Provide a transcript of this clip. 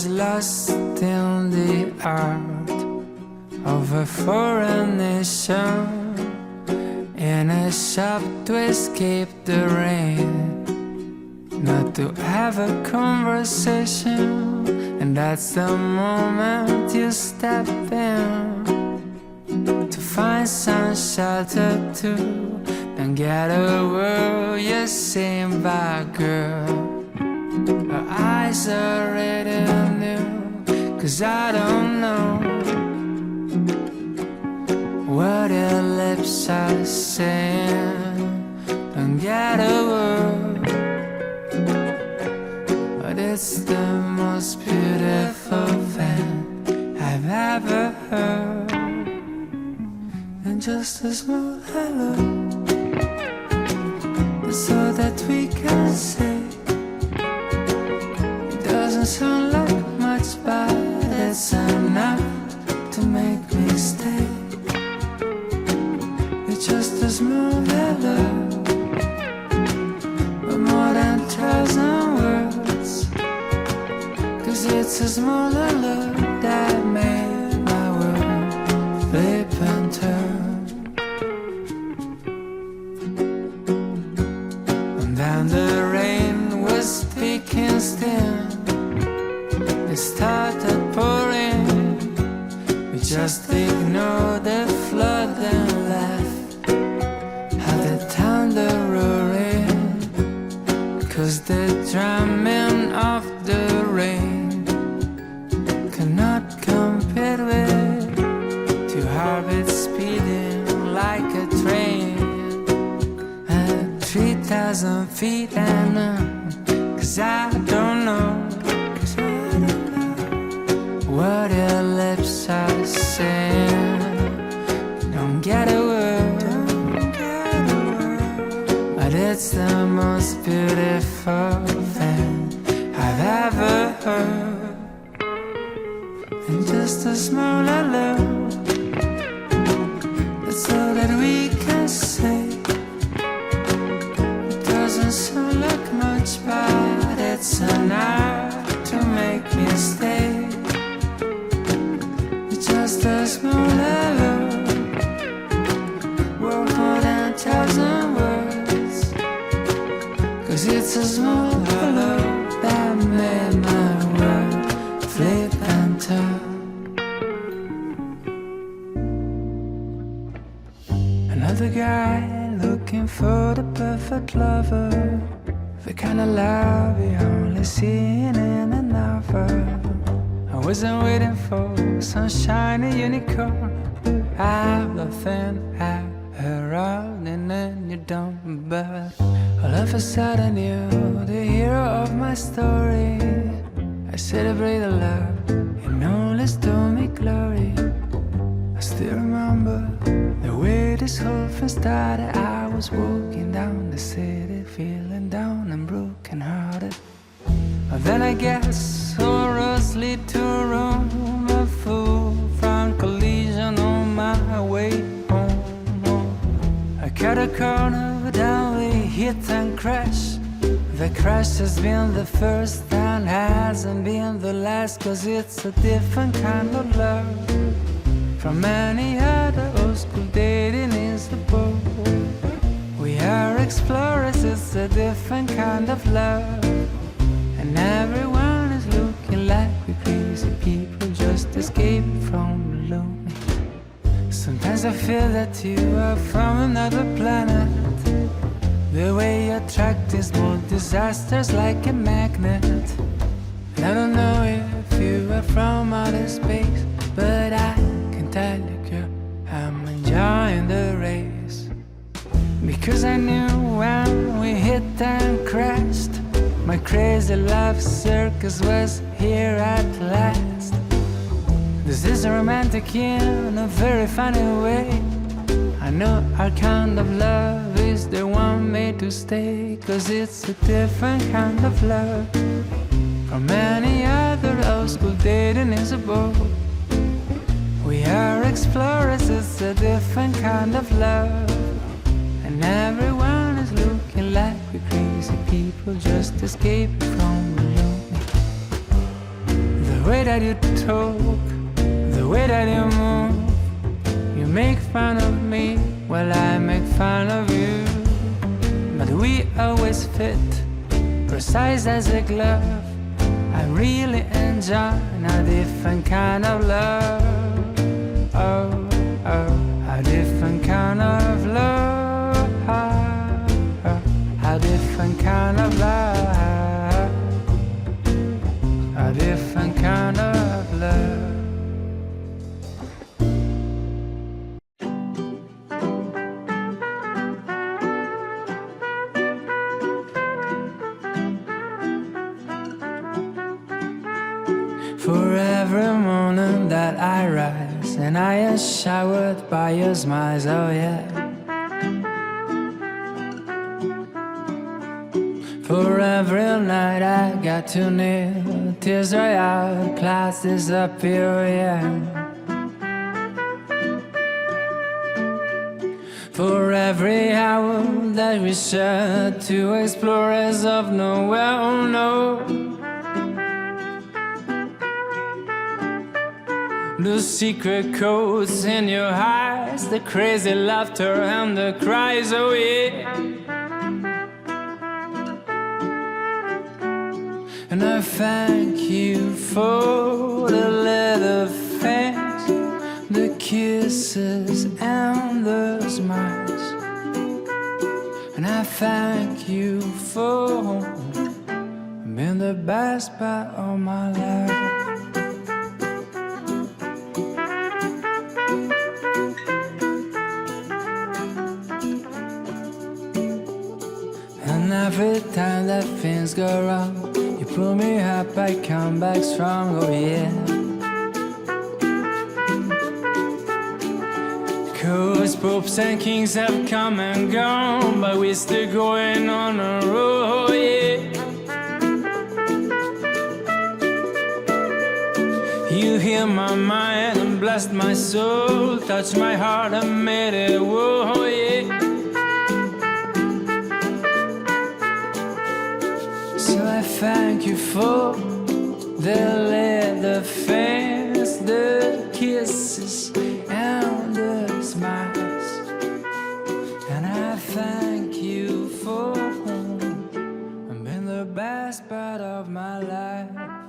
was lost in the art of a foreign nation, in a shop to escape the rain, not to have a conversation. And that's the moment you step in to find some shelter too. Don't get a word you're saying by girl. Her eyes are ready new, 'cause I don't know what your lips are saying. Don't get a word, but it's the most beautiful thing I've ever heard. And just a small hello, so that we can say, it doesn't sound like much, but it's enough to make me stay. It's just a small hello, but more than 1,000 words, 'cause it's a small hello that made my world flip and turn. And the rain was speaking still. It started pouring. We just ignored the flood and left. Had the thunder roaring, 'cause the drumming of the rain cannot compare with two heartbeats speeding like a train. 3,000 feet and 'cause I don't know what your lips are saying. Don't get a word, but it's the most beautiful thing I've ever heard. And just a small hello, that's all that we can say. Doesn't sound like much, but it's enough to make me stay. It's just a small hello, worth more than 1,000 words, 'cause it's a small hello that made my world flip and turn. Another guy looking for the perfect lover, the kind of love you only see in a novel. I wasn't waiting for some shiny unicorn. I've nothing around and then you don't. But all of a sudden you're the hero of my story. I celebrate the love and only stole me glory. I still remember the way this whole thing started. I was walking down the city, feeling down and broken hearted. But then I guess all roads lead to Rome. A full front collision on my way home. I cut a corner, down we hit and crash. The crash has been the first and hasn't been the last, 'cause it's a different kind of love from any other old school dating is the boat. We are explorers, it's a different kind of love. And everyone is looking like we crazy people just escaping from lonely. Sometimes I feel that you are from another planet. The way you attract these small disasters like a magnet. And I don't know if you are from outer space, but I tell you, girl, I'm enjoying the race. Because I knew when we hit and crashed, my crazy love circus was here at last. This is romantic in a very funny way. I know our kind of love is the one made to stay, 'cause it's a different kind of love from any other old school dating is a boat. We are explorers, it's a different kind of love. And everyone is looking like we're crazy people just escaping from the lonely. The way that you talk, the way that you move. You make fun of me while I make fun of you. But we always fit, precise as a glove. I really enjoy a different kind of love. Oh, oh, a different kind of love. A different kind of love. A different kind of love. For every morning that I rise and I am showered by your smiles, oh yeah. For every night I got too near, tears dry out, clouds disappear, yeah. For every hour that we share, two explorers of nowhere, oh no. The secret codes in your eyes, the crazy laughter and the cries, oh yeah. And I thank you for the little things, the kisses and the smiles. And I thank you for being the best part of my life. And every time that things go wrong, you pull me up, I come back strong, oh yeah. Cause popes and kings have come and gone, but we're still going on a road, yeah. You heal my mind and bless my soul, touch my heart and made it whoa, yeah. So I thank you for the little things, the kisses and the smiles. And I thank you for being the best part of my life.